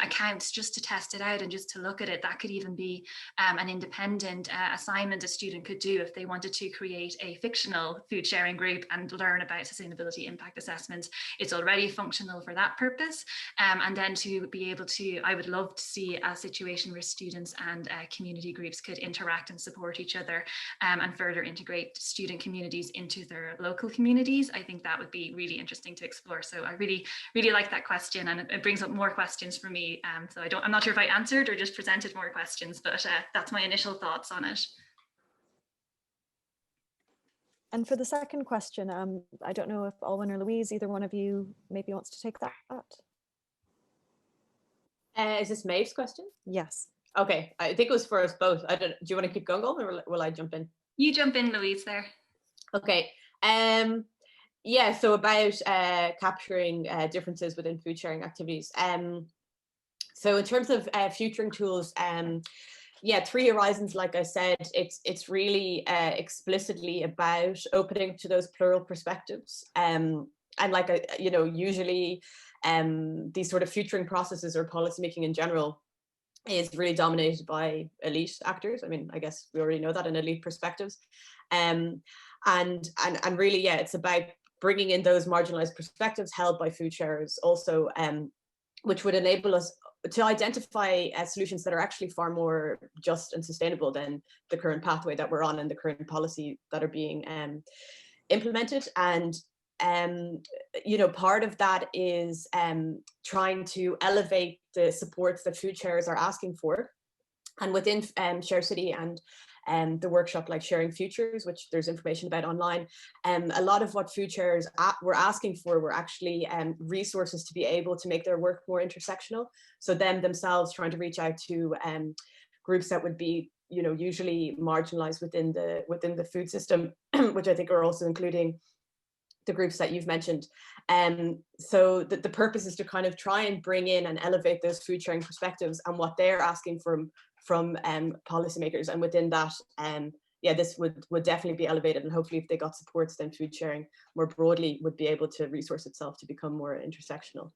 accounts just to test it out and just to look at it. That could even be an independent assignment a student could do if they wanted to create a fictional food sharing group and learn about sustainability impact assessments. It's already functional for that purpose. And then to be able to, I would love to see a situation where students and community groups could interact and support each other and further integrate student communities into their local communities. I think that would be really interesting to explore. So I really like that question, and it brings up more questions for me. So I'm not sure if I answered or just presented more questions, but that's my initial thoughts on it. And for the second question, I don't know if Alwyn or Louise, either one of you maybe wants to take that. Is this Maeve's question? Yes. Okay, I think it was for us both. I don't. Do you want to keep going, or will I jump in? You jump in, Louise, there. Okay. Yeah, so about capturing differences within food sharing activities. So in terms of futuring tools, yeah, Three Horizons, like I said, it's really explicitly about opening to those plural perspectives. And like, you know, usually these sort of futuring processes or policymaking in general is really dominated by elite actors. I mean, I guess we already know that, in elite perspectives. And really, yeah, it's about bringing in those marginalized perspectives held by food sharers also, which would enable us to identify solutions that are actually far more just and sustainable than the current pathway that we're on and the current policy that are being implemented. And you know, part of that is trying to elevate the supports that food sharers are asking for. And within Sharecity and the workshop like Sharing Futures, which there's information about online, a lot of what food sharers were asking for were actually resources to be able to make their work more intersectional. So them themselves trying to reach out to groups that would be, you know, usually marginalized within the food system, which I think are also including the groups that you've mentioned. So the purpose is to kind of try and bring in and elevate those food sharing perspectives and what they're asking from policymakers. And within that, yeah, this would definitely be elevated, and hopefully if they got supports, then food sharing more broadly would be able to resource itself to become more intersectional.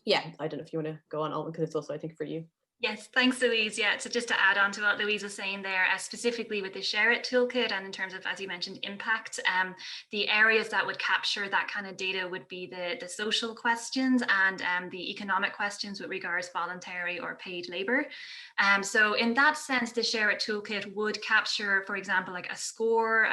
Yeah, I don't know if you want to go on, Alwyn, because it's also, I think, for you. Yes, thanks, Louise. Yeah, so just to add on to what Louise was saying there, specifically with the Shareit Toolkit and in terms of, as you mentioned, impact, the areas that would capture that kind of data would be the social questions and the economic questions with regards voluntary or paid labour. So in that sense, the Shareit Toolkit would capture, for example, like a score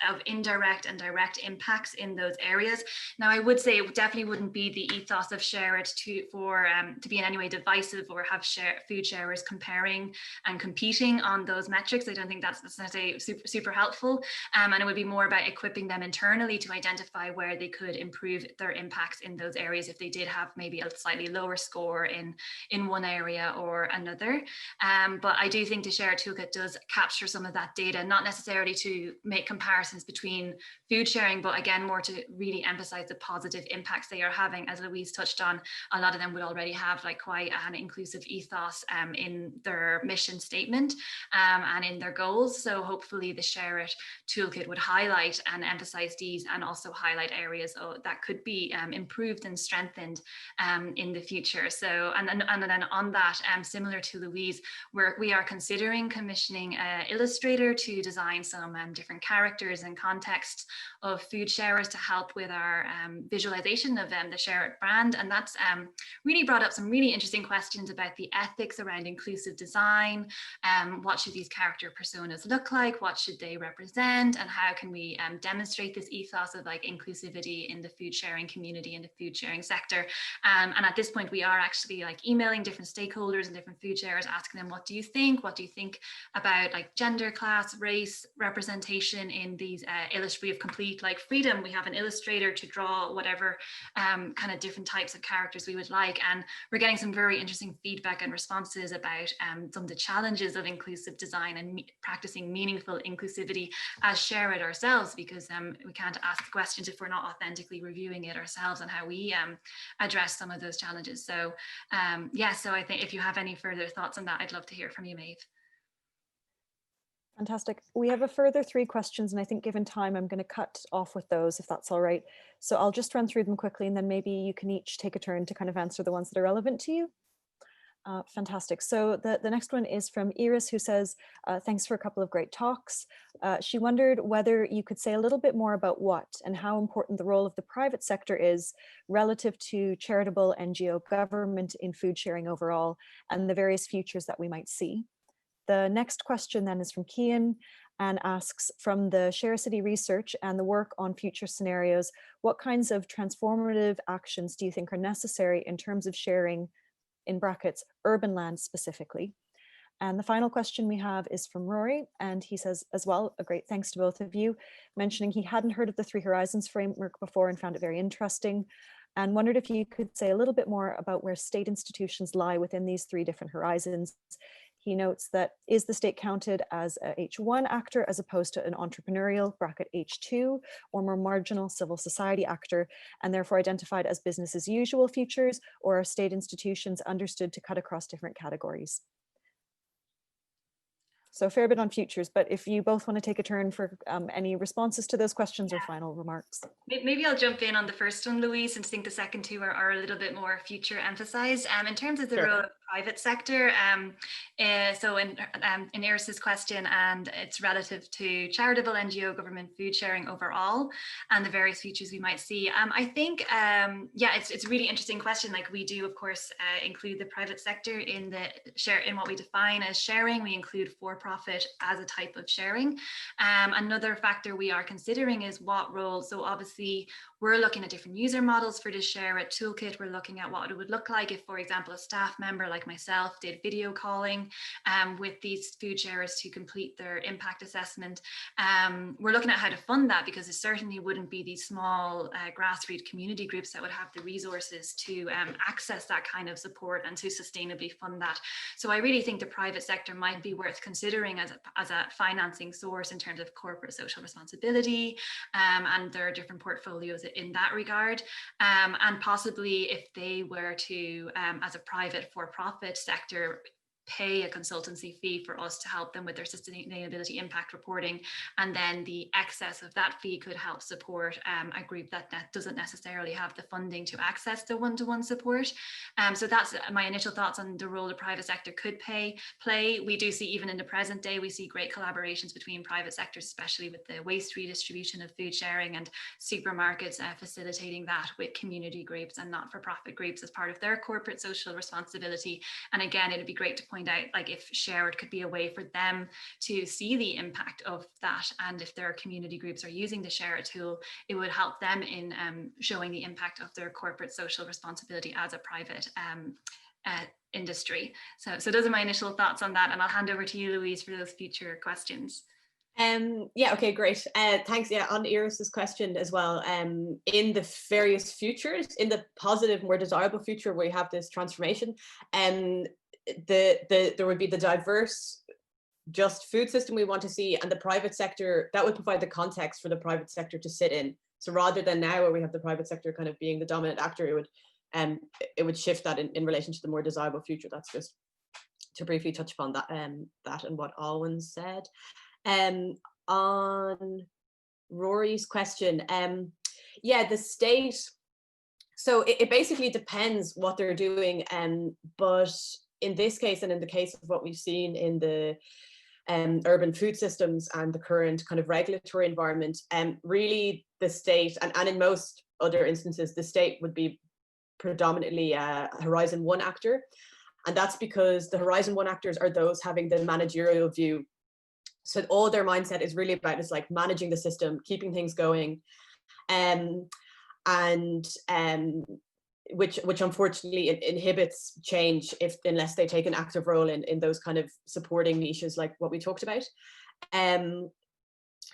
of indirect and direct impacts in those areas. Now, I would say it definitely wouldn't be the ethos of Shareit to be in any way divisive or have food sharers comparing and competing on those metrics. I don't think that's necessarily super helpful. And it would be more about equipping them internally to identify where they could improve their impacts in those areas if they did have maybe a slightly lower score in one area or another. But I do think the Shareit Toolkit does capture some of that data, not necessarily to make comparisons between food sharing, but again, more to really emphasize the positive impacts they are having. As Louise touched on, a lot of them would already have like quite an inclusive ethos in their mission statement and in their goals. So hopefully the Shareit Toolkit would highlight and emphasize these, and also highlight areas that could be improved and strengthened in the future. So and then on that, similar to Louise, we are considering commissioning an illustrator to design some different characters and contexts of food sharers to help with our visualization of the Shareit brand. And that's really brought up some really interesting questions about the ethics ethics around inclusive design. What should these character personas look like? What should they represent? And how can we demonstrate this ethos of like inclusivity in the food sharing community, in the food sharing sector? And at this point, we are actually like emailing different stakeholders and different food sharers, asking them, what do you think? What do you think about like gender, class, race representation in these we have complete like freedom. We have an illustrator to draw whatever kind of different types of characters we would like. And we're getting some very interesting feedback and responses about some of the challenges of inclusive design and practicing meaningful inclusivity as Shareit ourselves, because we can't ask questions if we're not authentically reviewing it ourselves and how we address some of those challenges. So yeah, so I think if you have any further thoughts on that, I'd love to hear from you, Maeve. Fantastic. We have a further 3 questions, and I think given time, I'm going to cut off with those if that's all right. So I'll just run through them quickly, and then maybe you can each take a turn to kind of answer the ones that are relevant to you. Fantastic. So the next one is from Iris, who says, thanks for a couple of great talks. She wondered whether you could say a little bit more about what and how important the role of the private sector is relative to charitable NGO government in food sharing overall, and the various futures that we might see. The next question then is from Kian and asks, from the Sharecity research and the work on future scenarios, what kinds of transformative actions do you think are necessary in terms of sharing, in brackets, urban land specifically? And the final question we have is from Rory, and he says as well, a great thanks to both of you, mentioning he hadn't heard of the 3 Horizons framework before and found it very interesting, and wondered if you could say a little bit more about where state institutions lie within these 3 different horizons. He notes that, is the state counted as a H1 actor as opposed to an entrepreneurial, bracket H2, or more marginal civil society actor, and therefore identified as business as usual futures, or are state institutions understood to cut across different categories? So a fair bit on futures, but if you both want to take a turn for any responses to those questions or final remarks. Maybe I'll jump in on the first one, Louise, since I think the second 2 are a little bit more future emphasized. In terms of the role of private sector, so in Iris's question, and it's relative to charitable NGO government food sharing overall and the various futures we might see. I think, yeah, it's a really interesting question. Like, we do, of course, include the private sector in what we define as sharing. We include for-profit as a type of sharing. Another factor we are considering is what role. So obviously, we're looking at different user models for this Shareit Toolkit. We're looking at what it would look like if, for example, a staff member like myself did video calling with these food sharers to complete their impact assessment. We're looking at how to fund that, because it certainly wouldn't be these small grassroots community groups that would have the resources to access that kind of support and to sustainably fund that. So I really think the private sector might be worth considering as a financing source in terms of corporate social responsibility, and there are different portfolios in that regard, and possibly if they were to, as a private for-profit sector, pay a consultancy fee for us to help them with their sustainability impact reporting, and then the excess of that fee could help support a group that doesn't necessarily have the funding to access the one-to-one support. So that's my initial thoughts on the role the private sector could play. We do see, even in the present day, we see great collaborations between private sectors, especially with the waste redistribution of food sharing, and supermarkets facilitating that with community groups and not-for-profit groups as part of their corporate social responsibility. And again, it'd be great to point out, like, if Shareit could be a way for them to see the impact of that, and if their community groups are using the Shareit tool, it would help them in showing the impact of their corporate social responsibility as a private industry. So those are my initial thoughts on that, and I'll hand over to you, Louise, for those future questions. Yeah, okay, great. Thanks. Yeah, on Iris's question as well. In the various futures, in the positive, more desirable future where we have this transformation, there would be the diverse, just food system we want to see, and the private sector that would provide the context for the private sector to sit in. So rather than now where we have the private sector kind of being the dominant actor, it would shift that in relation to the more desirable future. That's just to briefly touch upon that and what Alwyn said. On Rory's question, yeah, the state. So it basically depends what they're doing, but in this case, and in the case of what we've seen in the urban food systems and the current kind of regulatory environment, really the state, and in most other instances, the state would be predominantly a Horizon 1 actor. And that's because the Horizon 1 actors are those having the managerial view. So all their mindset is really about is like managing the system, keeping things going, which unfortunately inhibits change unless they take an active role in those kind of supporting niches like what we talked about.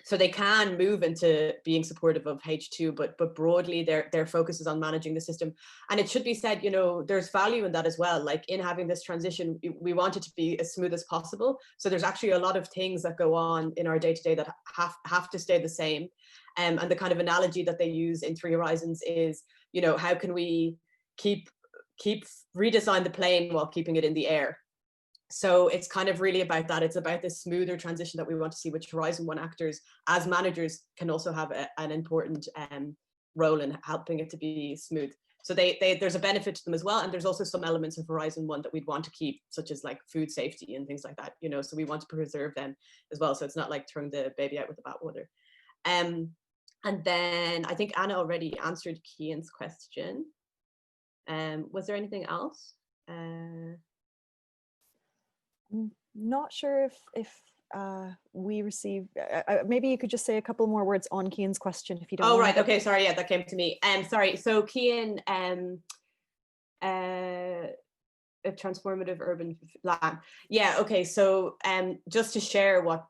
So they can move into being supportive of H2, but broadly their focus is on managing the system. And it should be said, you know, there's value in that as well. Like in having this transition, we want it to be as smooth as possible. So there's actually a lot of things that go on in our day-to-day that have to stay the same. And the kind of analogy that they use in Three Horizons is, you know, how can we keep redesign the plane while keeping it in the air? So it's kind of really about that. It's about this smoother transition that we want to see, which Horizon 1 actors as managers can also have an important role in helping it to be smooth. So there's a benefit to them as well. And there's also some elements of Horizon 1 that we'd want to keep, such as like food safety and things like that, you know, so we want to preserve them as well. So it's not like throwing the baby out with the bathwater. And then I think Anna already answered Kian's question. Was there anything else? I'm not sure if we received, maybe you could just say a couple more words on Kian's question if you don't mind. Right, Okay, sorry, yeah, that came to me. Sorry, so Kian, a transformative urban land. Yeah, okay, so just to share what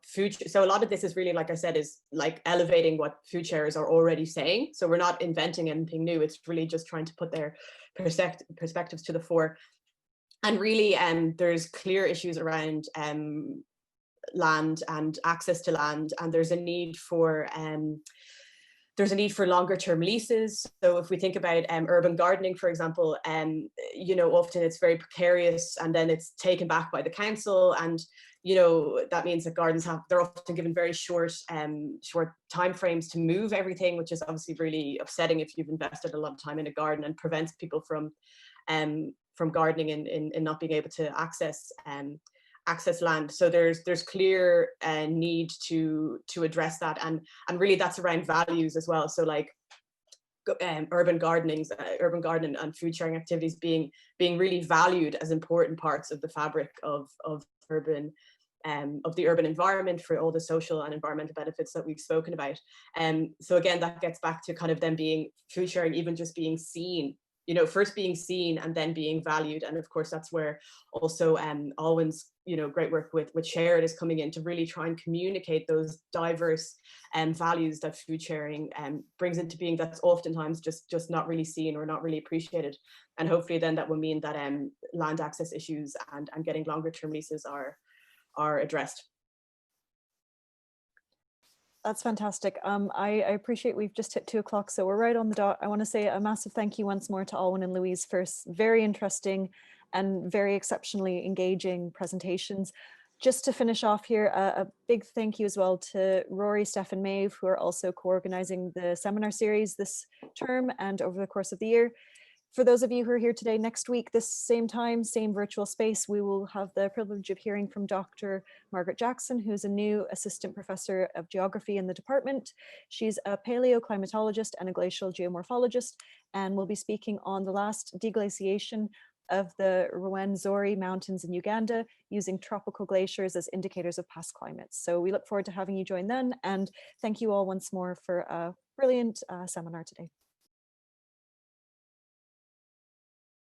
so a lot of this is really, like I said, is like elevating what food sharers are already saying. So we're not inventing anything new, it's really just trying to put their perspectives to the fore. And really, there's clear issues around land and access to land, and there's a need for longer term leases. So if we think about urban gardening, for example, you know, often it's very precarious and then it's taken back by the council, and you know that means that gardens they're often given very short time frames to move everything, which is obviously really upsetting if you've invested a lot of time in a garden, and prevents people from gardening and not being able to access land. So there's clear need to address that, and really that's around values as well. So like urban gardening and food sharing activities being really valued as important parts of the fabric of urban of the urban environment for all the social and environmental benefits that we've spoken about. So again, that gets back to kind of them being food sharing, even just being seen, you know, first being seen and then being valued. And of course, that's where also Alwyn's, you know, great work with Shareit is coming in to really try and communicate those diverse values that food sharing brings into being, that's oftentimes just not really seen or not really appreciated. And hopefully then that will mean that land access issues and getting longer term leases are addressed. That's fantastic. I appreciate we've just hit 2 o'clock, so we're right on the dot. I want to say a massive thank you once more to Alwyn and Louise for very interesting and very exceptionally engaging presentations. Just to finish off here, a big thank you as well to Rory, Steph and Maeve, who are also co-organizing the seminar series this term and over the course of the year. For those of you who are here today, next week, this same time, same virtual space, we will have the privilege of hearing from Dr. Margaret Jackson, who's a new assistant professor of geography in the department. She's a paleoclimatologist and a glacial geomorphologist, and will be speaking on the last deglaciation of the Rwenzori Mountains in Uganda using tropical glaciers as indicators of past climates. So we look forward to having you join then, and thank you all once more for a brilliant seminar today.